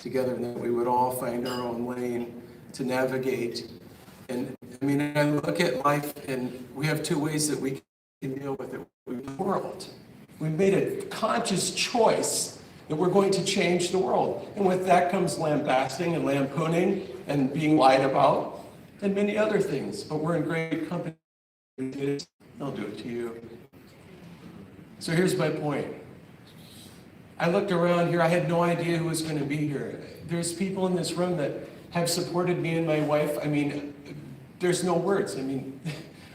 together, and that we would all find our own lane to navigate. And I mean, I look at life, and we have two ways that we can deal with it. The world. We made a conscious choice that we're going to change the world. And with that comes lambasting and lampooning and being lied about and many other things. But we're in great company. They'll do it to you. So here's my point. I looked around here. I had no idea who was going to be here. There's people in this room that have supported me and my wife. I mean, there's no words. I mean,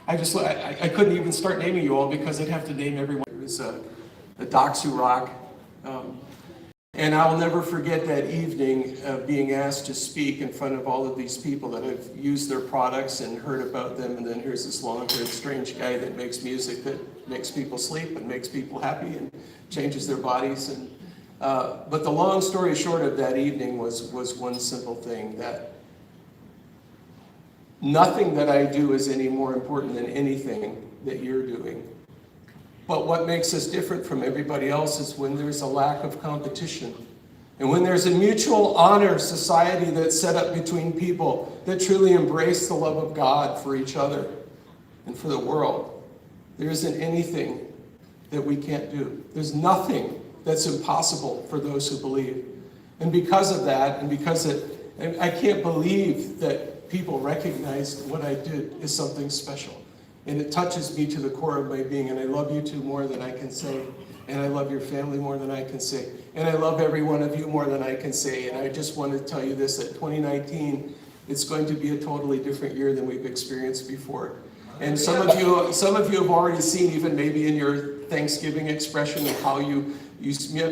I couldn't even start naming you all because I'd have to name everyone. It was the Docs Who Rock. And I'll never forget that evening of being asked to speak in front of all of these people that have used their products and heard about them. And then here's this long-haired, strange guy that makes music that makes people sleep and makes people happy and changes their bodies. And but the long story short of that evening was one simple thing, that nothing that I do is any more important than anything that you're doing. But what makes us different from everybody else is when there's a lack of competition. And when there's a mutual honor society that's set up between people that truly embrace the love of God for each other and for the world. There isn't anything that we can't do. There's nothing that's impossible for those who believe. And because of that, and I can't believe that people recognized what I did as something special. And it touches me to the core of my being. And I love you two more than I can say. And I love your family more than I can say. And I love every one of you more than I can say. And I just want to tell you this, that 2019, it's going to be a totally different year than we've experienced before. And some of you have already seen, even maybe in your Thanksgiving expression, of how you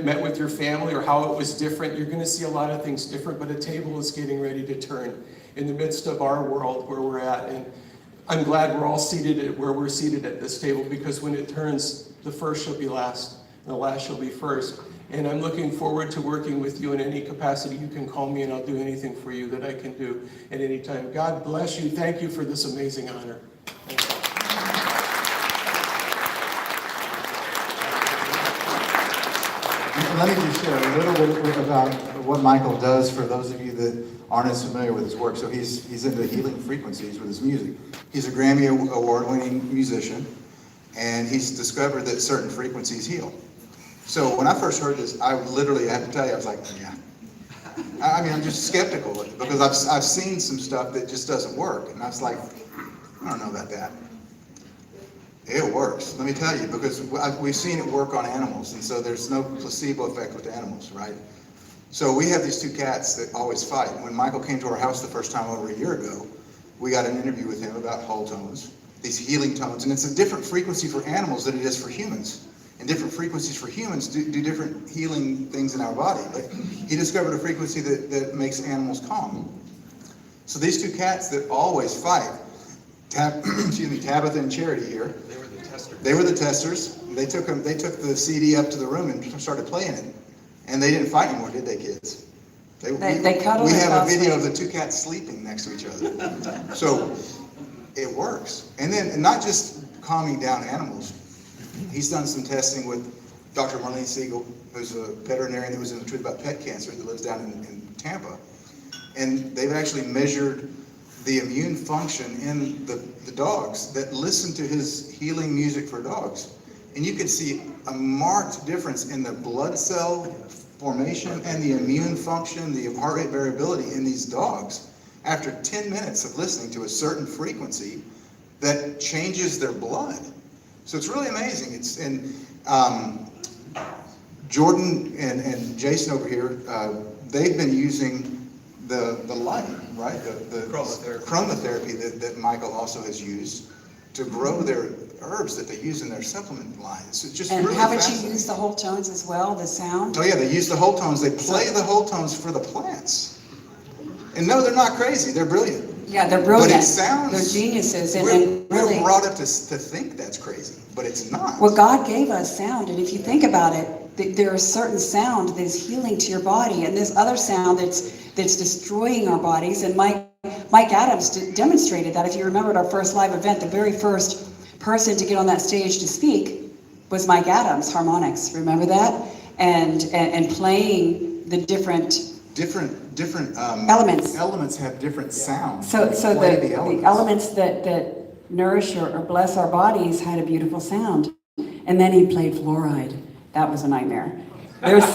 met with your family or how it was different. You're going to see a lot of things different, but a table is getting ready to turn in the midst of our world where we're at. And I'm glad we're all seated where we're seated at this table, because when it turns, the first shall be last, and the last shall be first. And I'm looking forward to working with you in any capacity. You can call me and I'll do anything for you that I can do at any time. God bless you. Thank you for this amazing honor. Let me just share a little bit about what Michael does for those of you that aren't as familiar with his work. So he's into healing frequencies with his music. He's a Grammy award-winning musician, and he's discovered that certain frequencies heal. So when I first heard this, I have to tell you, I was like, yeah. I mean, I'm just skeptical because I've seen some stuff that just doesn't work, and I was like, I don't know about that. It works, let me tell you, because we've seen it work on animals, and so there's no placebo effect with animals, right? So we have these two cats that always fight. When Michael came to our house the first time over a year ago, we got an interview with him about whole tones, these healing tones, and it's a different frequency for animals than it is for humans. And different frequencies for humans do different healing things in our body. But he discovered a frequency that makes animals calm. So these two cats that always fight, Tabitha and Charity here. They were the testers. They took the CD up to the room and started playing it. And they didn't fight anymore, did they, kids? They cuddled. We have a video of the two cats sleeping next to each other. So it works. And then not just calming down animals. He's done some testing with Dr. Marlene Siegel, who's a veterinarian that was in the Truth About Pet Cancer that lives down in Tampa. And they've actually measured the immune function in the dogs that listen to his healing music for dogs. And you can see a marked difference in the blood cell formation and the immune function, the heart rate variability in these dogs after 10 minutes of listening to a certain frequency that changes their blood. So it's really amazing. Jordan and Jason over here, they've been using the light, right? The chromotherapy that Michael also has used to grow their herbs that they use in their supplement lines. It's just and really haven't you used the whole tones as well, the sound? Oh yeah, they use the whole tones. They play the whole tones for the plants. And no, they're not crazy. They're brilliant. Yeah, they're brilliant. But it sounds, they're geniuses. We're really brought up to think that's crazy, but it's not. Well, God gave us sound, and if you think about it, there is certain sound that is healing to your body, and this other sound that's destroying our bodies. And Mike Adams demonstrated that. If you remember at our first live event, the very first person to get on that stage to speak was Mike Adams, harmonics. Remember that? And playing the different different Elements. elements have different sounds. So Play the elements that nourish or bless our bodies had a beautiful sound. And then he played fluoride. That was a nightmare. There's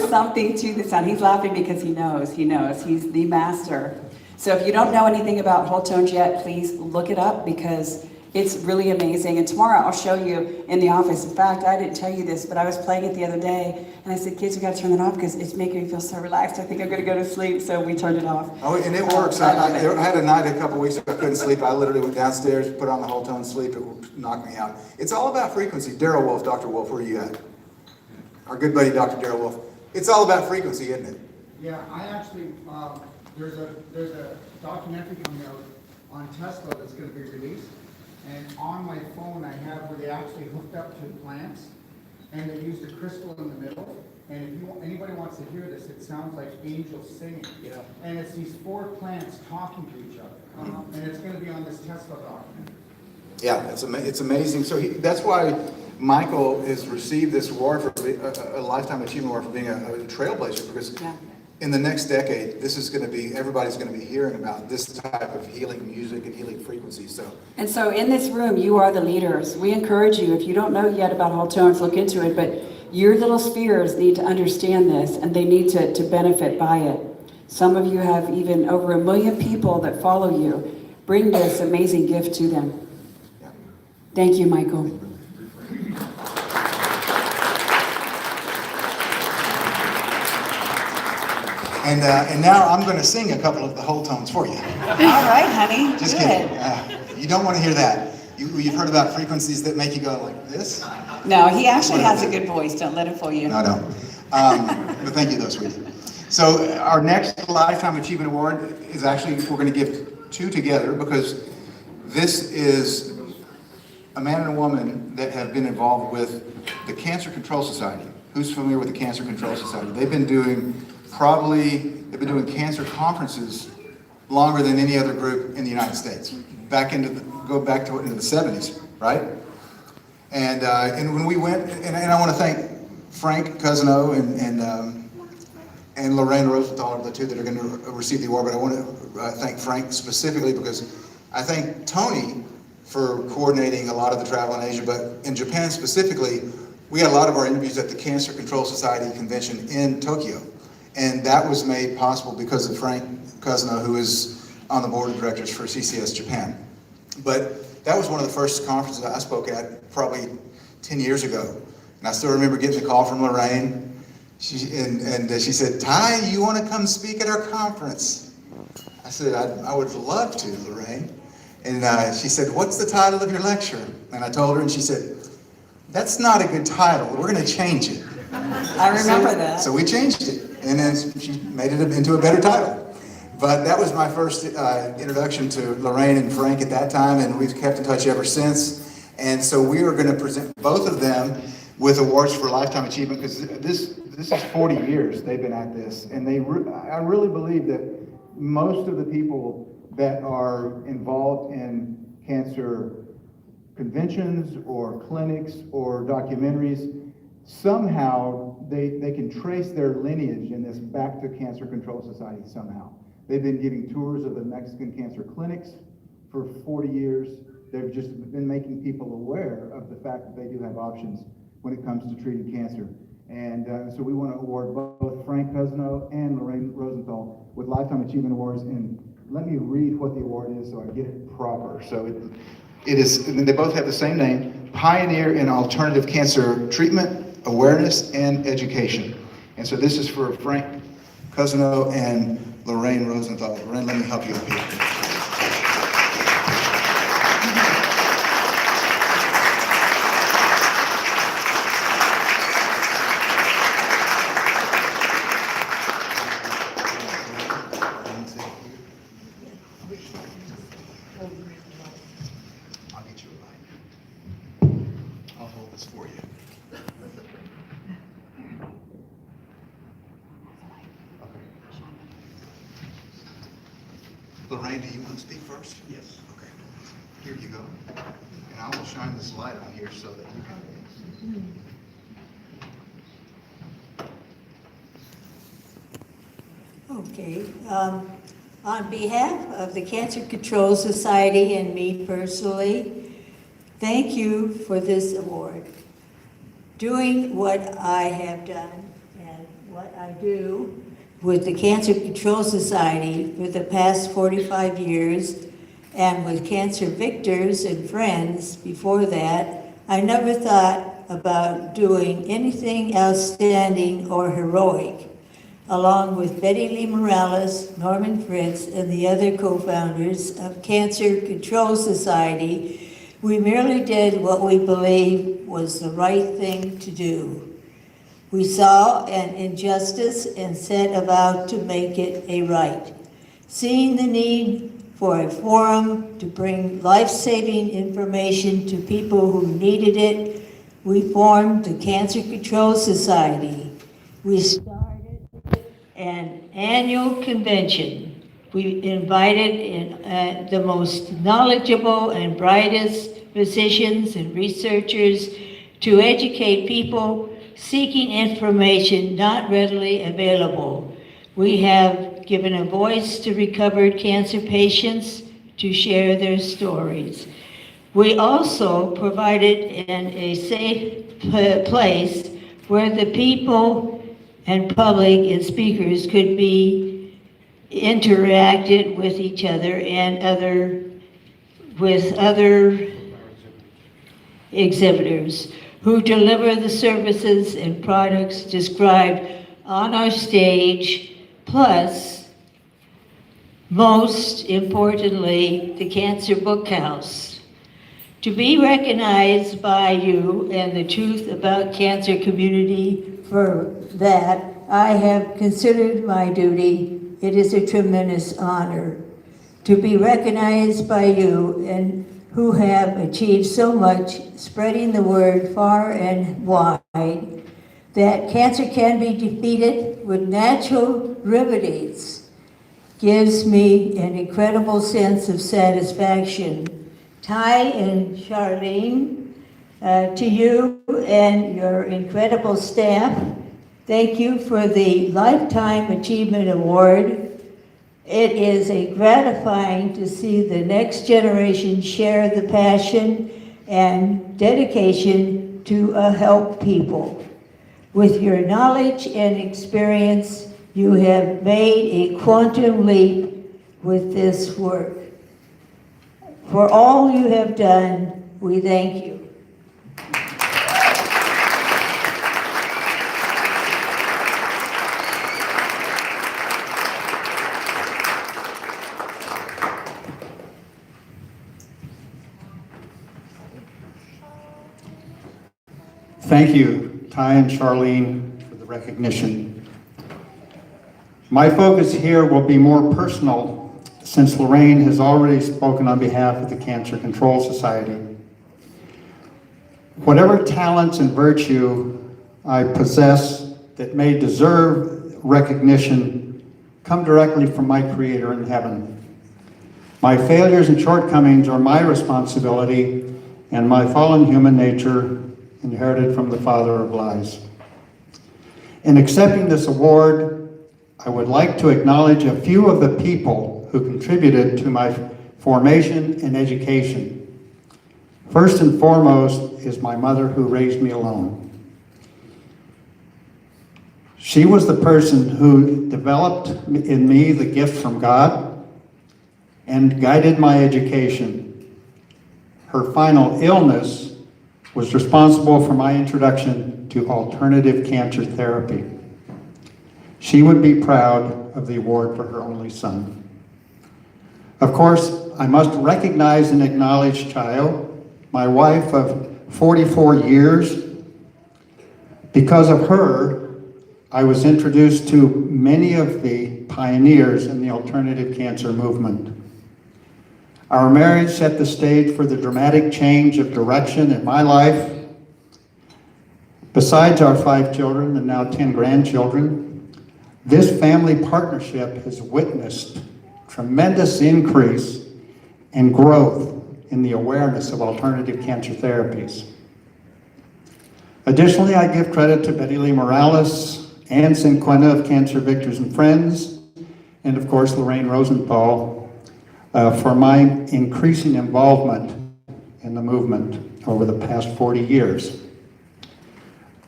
something to the sound. He's laughing because he knows. He's the master. So if you don't know anything about whole tones yet, please look it up because it's really amazing. And tomorrow I'll show you in the office. In fact, I didn't tell you this, but I was playing it the other day, and I said, kids, we got to turn it off because it's making me feel so relaxed. I think I'm going to go to sleep, so we turned it off. Oh, and it works. I had a night a couple weeks ago, I couldn't sleep. I literally went downstairs, put on the whole tone sleep. It knocked me out. It's all about frequency. Daryl Wolf, Dr. Wolf, where are you at? Our good buddy, Dr. Daryl Wolf. It's all about frequency, isn't it? Yeah, I actually, there's a documentary coming out on Tesla that's going to be released. And on my phone, I have where they actually hooked up to plants, and they used a crystal in the middle. And if anybody wants to hear this, it sounds like angels singing. Yeah. And it's these 4 plants talking to each other. And it's going to be on this Tesla documentary. Yeah, it's amazing. So that's why Michael has received this award for a Lifetime Achievement Award for being a trailblazer, because in the next decade, this is going to be, everybody's going to be hearing about this type of healing music and healing frequencies. And so in this room, you are the leaders. We encourage you, if you don't know yet about whole tones, look into it, but your little spheres need to understand this, and they need to benefit by it. Some of you have even over 1 million people that follow you. Bring this amazing gift to them. Thank you, Michael. And now I'm going to sing a couple of the whole tones for you. All right, honey. Just Good. kidding. You don't want to hear that. You've heard about frequencies that make you go like this? No, he actually has a good voice. Don't let him fool you. No, I don't. But thank you, though, sweetie. So our next Lifetime Achievement Award is actually, we're going to give 2 together, because this is a man and a woman that have been involved with the Cancer Control Society. Who's familiar with the Cancer Control Society? They've been doing cancer conferences longer than any other group in the United States. Go back to into the 70s, right? And when we went, and I want to thank Frank Cousino and Lorraine Rosenthal are the 2 that are going to receive the award, but I want to thank Frank specifically because I thank Tony for coordinating a lot of the travel in Asia, but in Japan specifically, we had a lot of our interviews at the Cancer Control Society convention in Tokyo. And that was made possible because of Frank Cousino, who is on the board of directors for CCS Japan. But that was one of the first conferences I spoke at probably 10 years ago. And I still remember getting the call from Lorraine. She said, Ty, you want to come speak at our conference? I said, I would love to, Lorraine. And she said, what's the title of your lecture? And I told her, and she said, that's not a good title. We're going to change it. I remember that. So we changed it. And then she made it into a better title. But that was my first introduction to Lorraine and Frank at that time, and we've kept in touch ever since. And so we are going to present both of them with awards for Lifetime Achievement, because this is 40 years they've been at this. And I really believe that most of the people that are involved in cancer conventions or clinics or documentaries, somehow they can trace their lineage in this back to Cancer Control Society somehow. They've been giving tours of the Mexican cancer clinics for 40 years. They've just been making people aware of the fact that they do have options when it comes to treating cancer. And so we want to award both Frank Cousino and Lorraine Rosenthal with Lifetime Achievement Awards. And let me read what the award is so I get it proper. So it is, and they both have the same name, Pioneer in Alternative Cancer Treatment, Awareness, and Education. And so this is for Frank Cousino and Lorraine Rosenthal. Lorraine, let me help you up here. I'll get you a light. I'll hold this for you. Lorraine, do you want to speak first? Yes. Okay. Here you go. And I will shine this light on here so that you can. Okay. On behalf of the Cancer Control Society and me personally, thank you for this award. Doing what I have done and what I do with the Cancer Control Society for the past 45 years and with cancer victors and friends before that, I never thought about doing anything outstanding or heroic. Along with Betty Lee Morales, Norman Fritz, and the other co-founders of Cancer Control Society, we merely did what we believed was the right thing to do. We saw an injustice and set about to make it a right. Seeing the need for a forum to bring life-saving information to people who needed it, we formed the Cancer Control Society. We started an annual convention. We invited in, the most knowledgeable and brightest physicians and researchers to educate people seeking information not readily available. We have given a voice to recovered cancer patients to share their stories. We also provided a safe place where the people and public and speakers could be interacted with each other and with other exhibitors who deliver the services and products described on our stage, plus, most importantly, the Cancer Book House. To be recognized by you and the Truth About Cancer community for that, I have considered my duty. It is a tremendous honor to be recognized by you and who have achieved so much, spreading the word far and wide, that cancer can be defeated with natural remedies, gives me an incredible sense of satisfaction. Ty and Charlene, to you and your incredible staff, thank you for the Lifetime Achievement Award. It is gratifying to see the next generation share the passion and dedication to help people. With your knowledge and experience, you have made a quantum leap with this work. For all you have done, we thank you. Thank you, Ty and Charlene, for the recognition. My focus here will be more personal, since Lorraine has already spoken on behalf of the Cancer Control Society. Whatever talents and virtue I possess that may deserve recognition come directly from my Creator in heaven. My failures and shortcomings are my responsibility, and my fallen human nature inherited from the father of lies. In accepting this award, I would like to acknowledge a few of the people who contributed to my formation and education. First and foremost is my mother, who raised me alone. She was the person who developed in me the gift from God and guided my education. Her final illness was responsible for my introduction to alternative cancer therapy. She would be proud of the award for her only son. Of course, I must recognize and acknowledge Chayo, my wife of 44 years. Because of her, I was introduced to many of the pioneers in the alternative cancer movement. Our marriage set the stage for the dramatic change of direction in my life. Besides our 5 children and now 10 grandchildren, this family partnership has witnessed tremendous increase and growth in the awareness of alternative cancer therapies. Additionally, I give credit to Betty Lee Morales and Cinquenta of Cancer Victors and Friends and of course Lorraine Rosenthal for my increasing involvement in the movement over the past 40 years.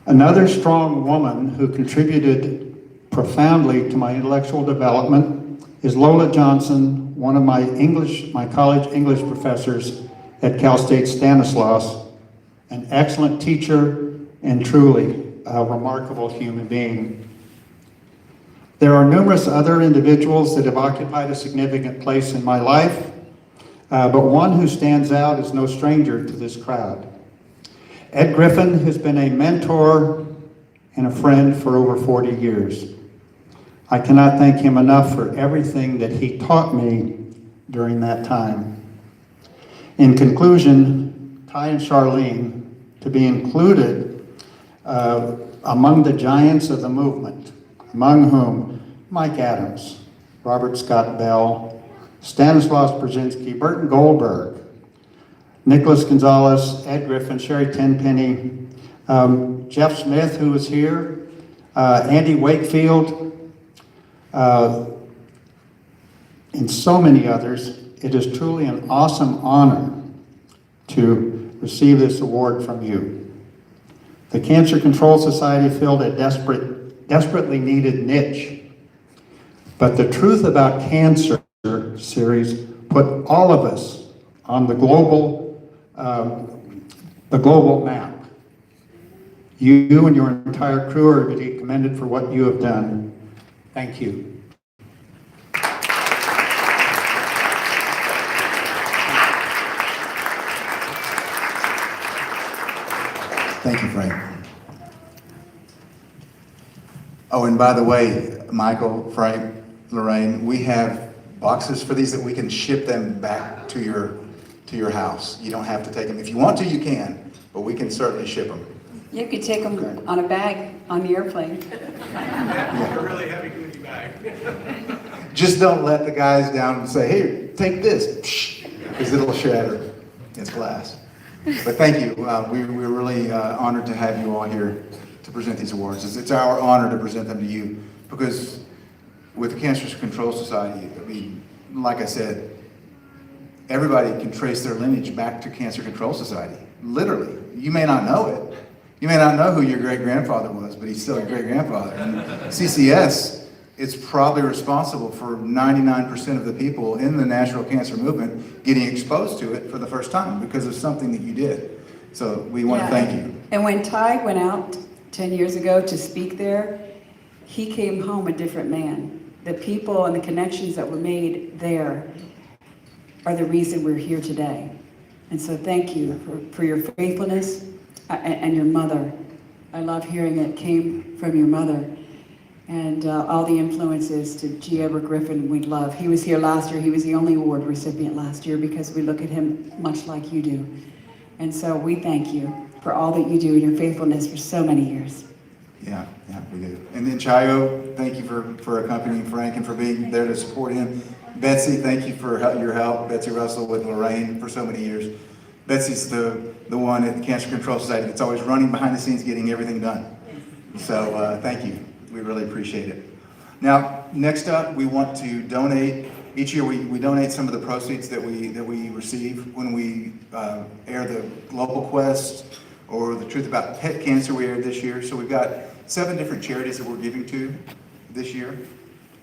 Another strong woman who contributed profoundly to my intellectual development is Lola Johnson, one of my college English professors at Cal State Stanislaus, an excellent teacher and truly a remarkable human being. There are numerous other individuals that have occupied a significant place in my life, but one who stands out is no stranger to this crowd. Ed Griffin has been a mentor and a friend for over 40 years. I cannot thank him enough for everything that he taught me during that time. In conclusion, Ty and Charlene, to be included among the giants of the movement, among whom Mike Adams, Robert Scott Bell, Stanislaus Brzezinski, Burton Goldberg, Nicholas Gonzalez, Ed Griffin, Sherry Tenpenny, Jeff Smith, who was here, Andy Wakefield, and so many others. It is truly an awesome honor to receive this award from you. The Cancer Control Society filled a desperately needed niche, but the Truth About Cancer series put all of us on the global map. You and your entire crew are to be commended for what you have done. Thank you. Thank you, Frank. Oh, and by the way, Michael, Frank, Lorraine, we have boxes for these that we can ship them back to your house. You don't have to take them. If you want to, you can, but we can certainly ship them. You could take them on a bag on the airplane. A really heavy-duty bag. Just don't let the guys down and say, "Hey, take this," because it'll shatter. It's glass. But thank you. We're really honored to have you all here to present these awards. It's our honor to present them to you because with the Cancer Control Society, I mean, like I said, everybody can trace their lineage back to Cancer Control Society. Literally. You may not know it. You may not know who your great-grandfather was, but he's still a great-grandfather. And CCS is probably responsible for 99% of the people in the national cancer movement getting exposed to it for the first time because of something that you did. So we want to thank you. And when Ty went out 10 years ago to speak there, he came home a different man. The people and the connections that were made there are the reason we're here today. And so thank you for your faithfulness and your mother. I love hearing it came from your mother. And all the influences to G. Edward Griffin we love. He was here last year. He was the only award recipient last year because we look at him much like you do. And so we thank you for all that you do and your faithfulness for so many years. Yeah, we do. And then Chayo, thank you for accompanying Frank and for being there to support him. Betsy, thank you for your help. Betsy Russell with Lorraine for so many years. Betsy's the one at the Cancer Control Society that's always running behind the scenes getting everything done. So thank you. We really appreciate it. Now, next up, we want to donate. Each year we donate some of the proceeds that we receive when we air the Global Quest or the Truth About Pet Cancer we aired this year. So we've got 7 different charities that we're giving to this year.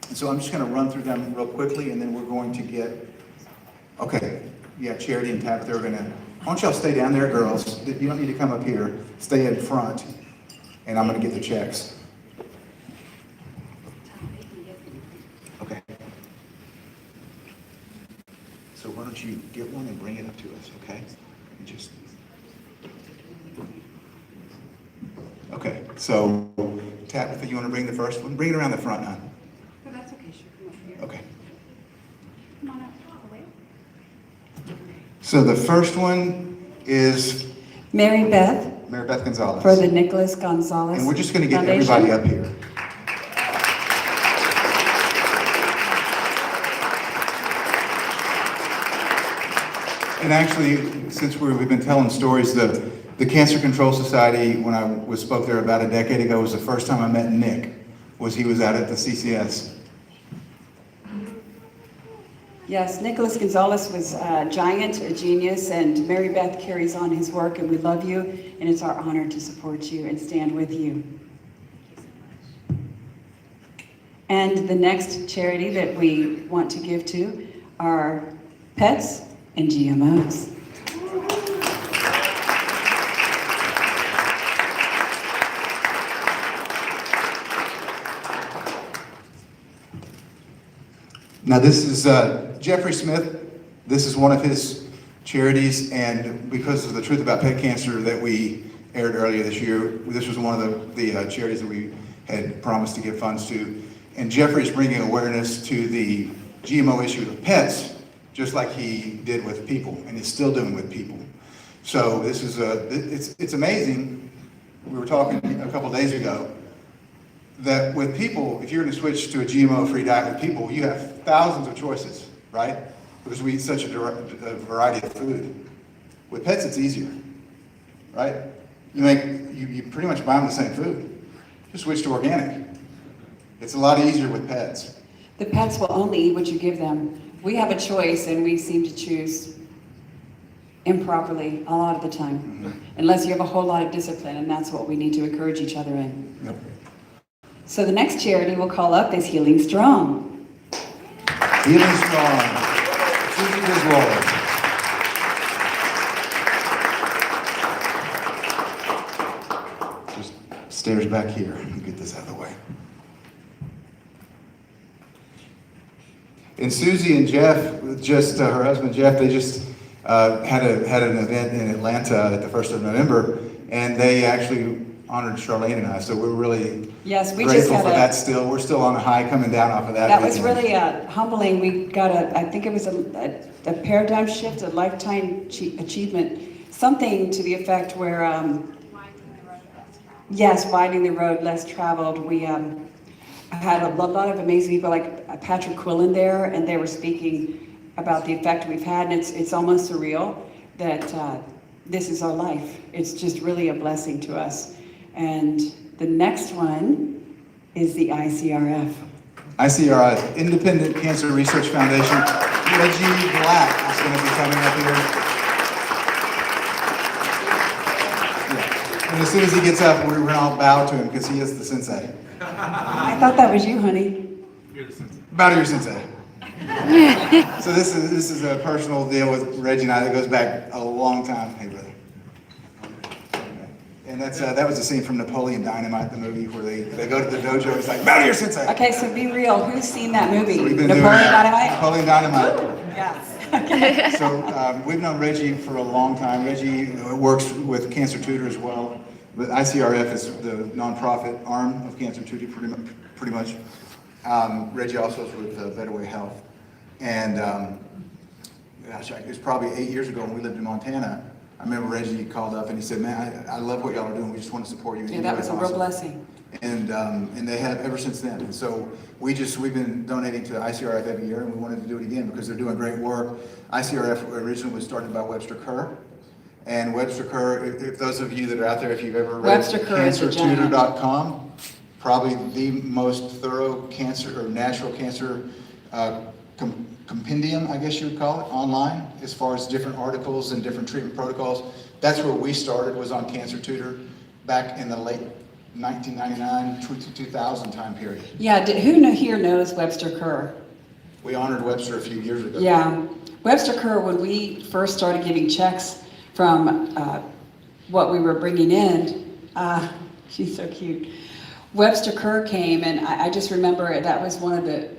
And so I'm just going to run through them real quickly, and then we're going to get, Charity and Tabitha are going to, why don't y'all stay down there, girls? You don't need to come up here. Stay in front, and I'm going to get the checks. Okay. So why don't you get one and bring it up to us, okay? Okay, so Tabitha, you want to bring the first one? Bring it around the front, huh? Oh, that's okay, sure, come over here. Okay. Come on up, all the way. So the first one is Mary Beth Mary Beth Gonzalez. for the Nicholas Gonzalez And we're just going to get Foundation. everybody up here. And actually, since we've been telling stories, the Cancer Control Society, when I spoke there about a decade ago, was the first time I met Nick. He was out at the CCS. Yes, Nicholas Gonzalez was a giant, a genius, and Mary Beth carries on his work, and we love you, and it's our honor to support you and stand with you. And the next charity that we want to give to are pets and GMOs. Now, this is Jeffrey Smith. This is one of his charities, and because of the Truth About Pet Cancer that we aired earlier this year, this was one of the charities that we had promised to give funds to. And Jeffrey's bringing awareness to the GMO issue of pets, just like he did with people, and is still doing with people. So this is it's amazing. We were talking a couple days ago that with people, if you're going to switch to a GMO-free diet with people, you have thousands of choices, right? Because we eat such a variety of food. With pets, it's easier, right? You pretty much buy them the same food. Just switch to organic. It's a lot easier with pets. The pets will only eat what you give them. We have a choice, and we seem to choose improperly a lot of the time, unless you have a whole lot of discipline, and that's what we need to encourage each other in. Yep. So the next charity we'll call up is Healing Strong. Healing Strong. Susie Griswold. Just stairs back here. Let me get this out of the way. And Susie and Jeff, just her husband Jeff, they just had an event in Atlanta at the 1st of November, and they actually honored Charlene and I. So we're really Yes, we grateful just had for that. Still, we're still on a high coming down off of that. That was weekend. really humbling. We got I think it was a paradigm shift, a lifetime achievement, something to the effect where, yes, widening the road less traveled. We had a lot of amazing people like Patrick Quillen there, and they were speaking about the effect we've had, and it's almost surreal that this is our life. It's just really a blessing to us. And the next one is the ICRF. ICRF, Independent Cancer Research Foundation. Reggie Black is going to be coming up here. Yeah. And as soon as he gets up, we're going to all bow to him because he is the sensei. I thought that was you, honey. Bow to your sensei. So this is a personal deal with Reggie and I that goes back a long time. Hey, brother. And that was a scene from Napoleon Dynamite, the movie, where they go to the dojo. He's like, bow to your sensei. Okay, so be real. Who's seen that movie? So we've been Napoleon doing Dynamite? Napoleon Dynamite. Yes. So we've known Reggie for a long time. Reggie works with Cancer Tutor as well. But ICRF is the nonprofit arm of Cancer Tutor, pretty much. Reggie also is with Better Way Health. And gosh, it was probably 8 years ago when we lived in Montana. I remember Reggie called up and he said, "Man, I love what y'all are doing. We just want to support you." Yeah, that was a real blessing. And they have ever since then. And so we've been donating to ICRF every year, and we wanted to do it again because they're doing great work. ICRF originally was started by Webster Kerr. And Webster Kerr, if those of you that are out there, if you've ever read Webster Kerr is a giant. cancertutor.com, probably the most thorough cancer or natural cancer compendium, I guess you would call it, online, as far as different articles and different treatment protocols. That's where we started, was on Cancer Tutor back in the late 1999 to 2000 time period. Yeah, who here knows Webster Kerr? We honored Webster a few years ago. Yeah, Webster Kerr, when we first started getting checks from what we were bringing in, she's so cute. Webster Kerr came, and I just remember that was one of the,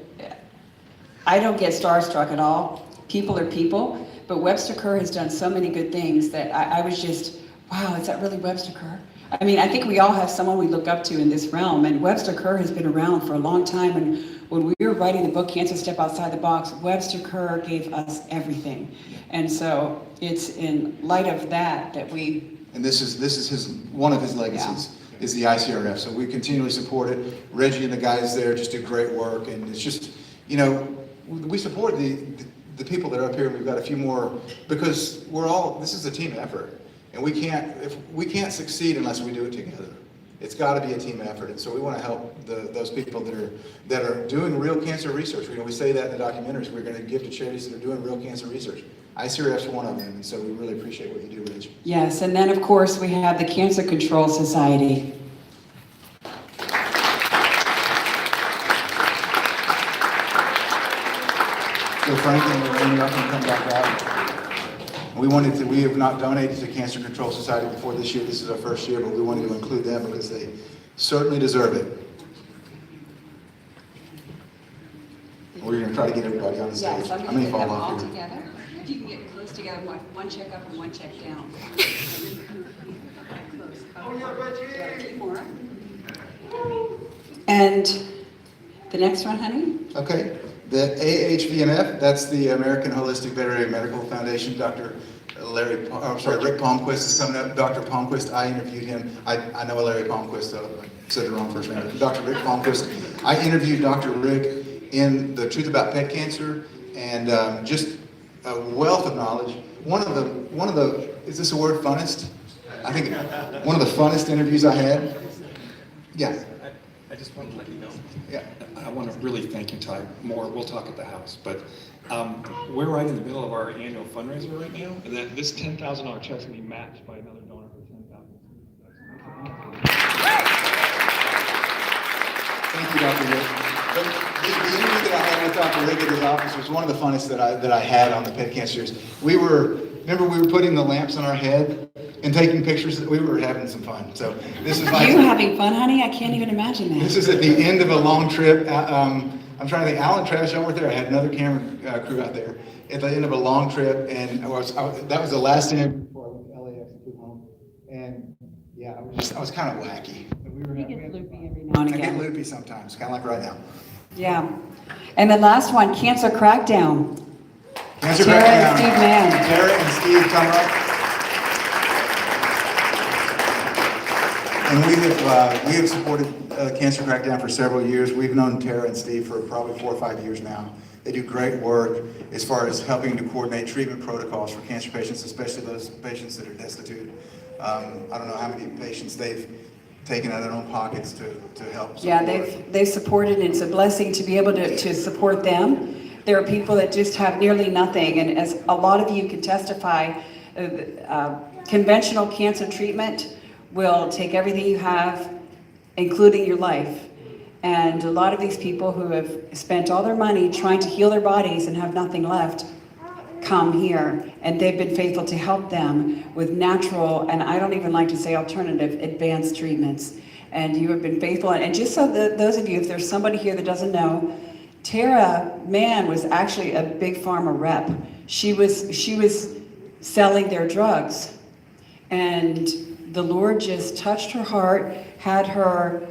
I don't get starstruck at all. People are people, but Webster Kerr has done so many good things that I was just, wow, is that really Webster Kerr? I mean, I think we all have someone we look up to in this realm, and Webster Kerr has been around for a long time, and when we were writing the book, Cancer Step Outside the Box, Webster Kerr gave us everything. And so it's in light of that we... And this is one of his legacies, is the ICRF. So we continually support it. Reggie and the guys there just do great work, and it's just, you know, we support the people that are up here. We've got a few more, because this is a team effort. And we can't succeed unless we do it together. It's got to be a team effort, and so we want to help those people that are doing real cancer research. We say that in the documentaries. We're going to give to charities that are doing real cancer research. ICRF's one of them, and so we really appreciate what you do, Rich. Yes, and then of course we have the Cancer Control Society. So Franklin, when you're up and come back out, we have not donated to Cancer Control Society before this year. This is our first year, but we wanted to include them because they certainly deserve it. We're going to try to get everybody on the stage. Yes, I'm How going many to fall put them off all here? together. If you can get close together, one check up and one check down. Keep more. And the next one, honey? Okay, the AHVMF, that's the American Holistic Veterinary Medical Foundation. Dr. Rick Palmquist is coming up. Dr. Palmquist, I interviewed him. I know Larry Palmquist, I said the wrong first name. Dr. Rick Palmquist. I interviewed Dr. Rick in The Truth About Pet Cancer, and just a wealth of knowledge. One of the, is this a word, funnest? I think one of the funnest interviews I had. Yeah. I just want to let you know. Yeah. I want to really thank you, Ty. More, we'll talk at the house. But we're right in the middle of our annual fundraiser right now. And that this $10,000 check is going to be matched by another donor for $10,000. Thank you, Dr. Rick. But the interview that I had with Dr. Rick at his office was one of the funnest that I had on the pet cancers. Remember we were putting the lamps on our head and taking pictures. We were having some fun. So this is like You having fun, honey? I can't even imagine that. this is at the end of a long trip. I'm trying to think. Alan and Travis, y'all were there. I had another camera crew out there at the end of a long trip, and that was the last interview before I went to LAX and flew home. And yeah, I was kind of wacky. You get loopy every now and I get again. loopy sometimes, kind of like right now. Yeah. And the last one, Cancer Crackdown. Cancer Tara and Crackdown. Steve Mann. Tara and Steve come up. And we have supported Cancer Crackdown for several years. We've known Tara and Steve for probably 4 or 5 years now. They do great work as far as helping to coordinate treatment protocols for cancer patients, especially those patients that are destitute. I don't know how many patients they've taken out of their own pockets to help support. Yeah, they've supported, and it's a blessing to be able to support them. There are people that just have nearly nothing, and as a lot of you can testify, conventional cancer treatment will take everything you have, including your life. And a lot of these people who have spent all their money trying to heal their bodies and have nothing left come here, and they've been faithful to help them with natural, and I don't even like to say alternative, advanced treatments. And you have been faithful. And just so those of you, if there's somebody here that doesn't know, Tara Mann was actually a big pharma rep. She was selling their drugs, and the Lord just touched her heart, had her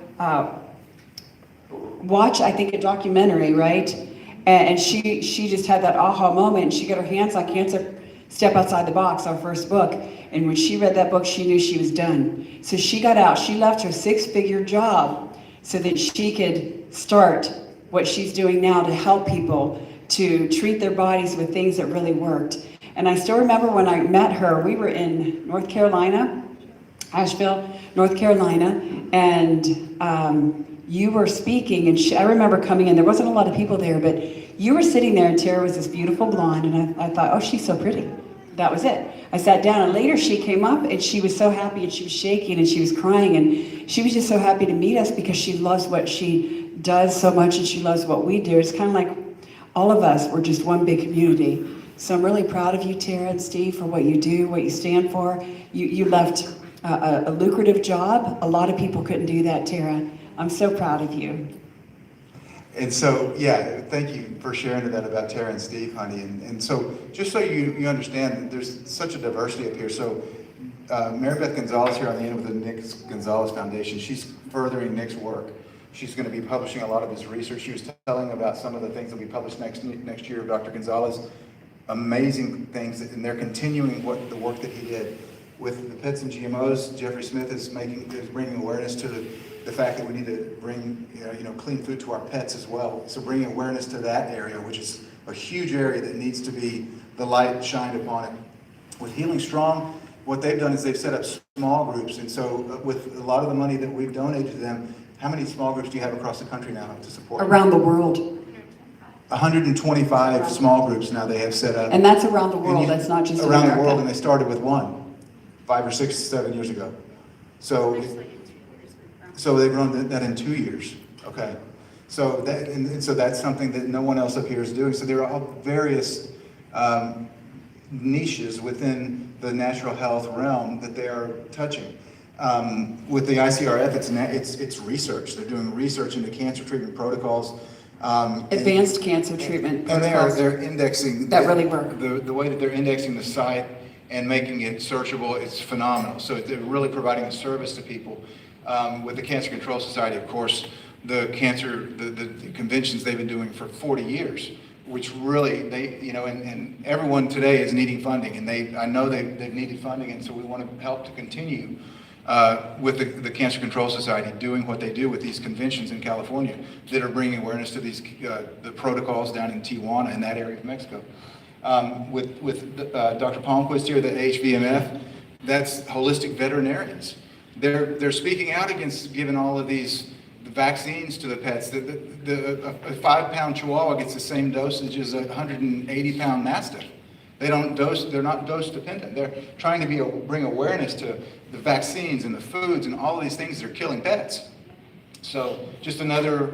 watch, I think, a documentary, right? And she just had that aha moment, and she got her hands on Cancer Step Outside the Box, our first book. And when she read that book, she knew she was done. So she got out, she left her 6-figure job so that she could start what she's doing now to help people to treat their bodies with things that really worked. And I still remember when I met her, we were in North Carolina, Asheville, North Carolina, and you were speaking, and I remember coming in, there wasn't a lot of people there, but you were sitting there, and Tara was this beautiful blonde, and I thought, oh, she's so pretty. That was it. I sat down, and later she came up, and she was so happy, and she was shaking, and she was crying, and she was just so happy to meet us because she loves what she does so much, and she loves what we do. It's kind of like all of us, we're just one big community. So I'm really proud of you, Tara and Steve, for what you do, what you stand for. You left a lucrative job. A lot of people couldn't do that, Tara. I'm so proud of you. And so, yeah, thank you for sharing that about Tara and Steve, honey. And so, just so you understand, that there's such a diversity up here. So, Mary Beth Gonzalez here on the end with the Nick Gonzalez Foundation, she's furthering Nick's work. She's going to be publishing a lot of his research. She was telling about some of the things that we published next year of Dr. Gonzalez. Amazing things, and they're continuing the work that he did. With the pets and GMOs, Jeffrey Smith is bringing awareness to the fact that we need to bring clean food to our pets as well. So bringing awareness to that area, which is a huge area that needs to be the light shined upon it. With Healing Strong, what they've done is they've set up small groups. And so with a lot of the money that we've donated to them, how many small groups do you have across the country now to support? Around the world. 125 small groups now they have set up. And that's around the world, And that's not just in around America. the world, and they started with one 5 or 6, 7 years ago. So they've grown that in 2 years. Okay. So that and so that's something that no one else up here is doing. So there are all various niches within the natural health realm that they are touching. With the ICRF, it's research. They're doing research into cancer treatment protocols. Advanced cancer treatment And protocols. they're indexing. That really work. The way that they're indexing the site and making it searchable, it's phenomenal. So they're really providing a service to people. With the Cancer Control Society, of course, the conventions they've been doing for 40 years, which really, and everyone today is needing funding, and I know they've needed funding, and so we want to help to continue with the Cancer Control Society doing what they do with these conventions in California that are bringing awareness to these the protocols down in Tijuana in that area of Mexico. With Dr. Palmquist here, the HVMF, that's holistic veterinarians. They're speaking out against giving all of these vaccines to the pets. A 5-pound Chihuahua gets the same dosage as a 180-pound Mastiff. They're not dose dependent. They're trying to bring awareness to the vaccines and the foods and all of these things that are killing pets. So just another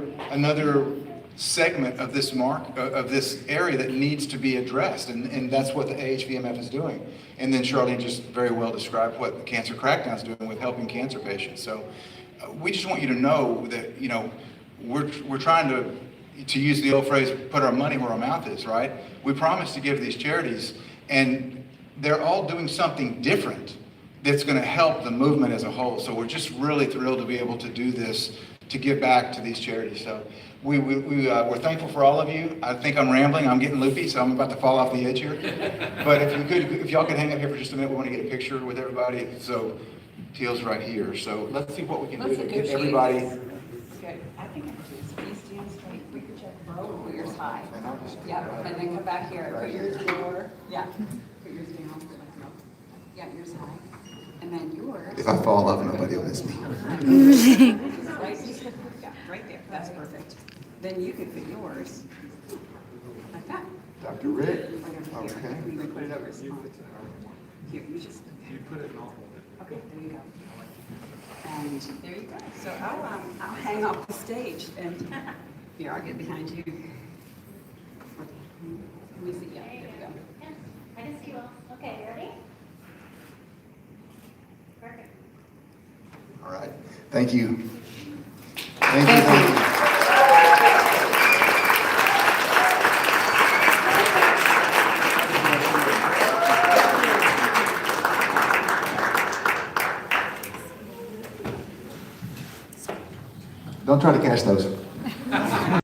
segment of this of this area that needs to be addressed, and that's what the AHVMF is doing. And then Charlene just very well described what the Cancer Crackdown is doing with helping cancer patients. So we just want you to know that we're trying to use the old phrase, put our money where our mouth is, right? We promise to give these charities, and they're all doing something different that's going to help the movement as a whole. So we're just really thrilled to be able to do this, to give back to these charities. So we're thankful for all of you. I think I'm rambling. I'm getting loopy, so I'm about to fall off the edge here. But if y'all could hang up here for just a minute, we want to get a picture with everybody. So Teal's right here. So let's see what we can do to get everybody. Good. I think please stand straight. We could check put yours high. Yeah, and then come back here. Put yours lower. Yeah. Put yours down. Yeah, yours high. And then yours. If I fall off, nobody will miss me. Right, yeah, right there. That's perfect. Then you could put yours like that. Dr. Rick. Okay. Okay. You can put it over his arm. Here, you just. You put it in all. Okay, there you go. And there you go. So I'll hang off the stage and here, I'll get behind you. Let me see, yeah, there we go. I can see you all. Okay, ready? Perfect. All right. Thank you. Thank you. Don't try to catch those.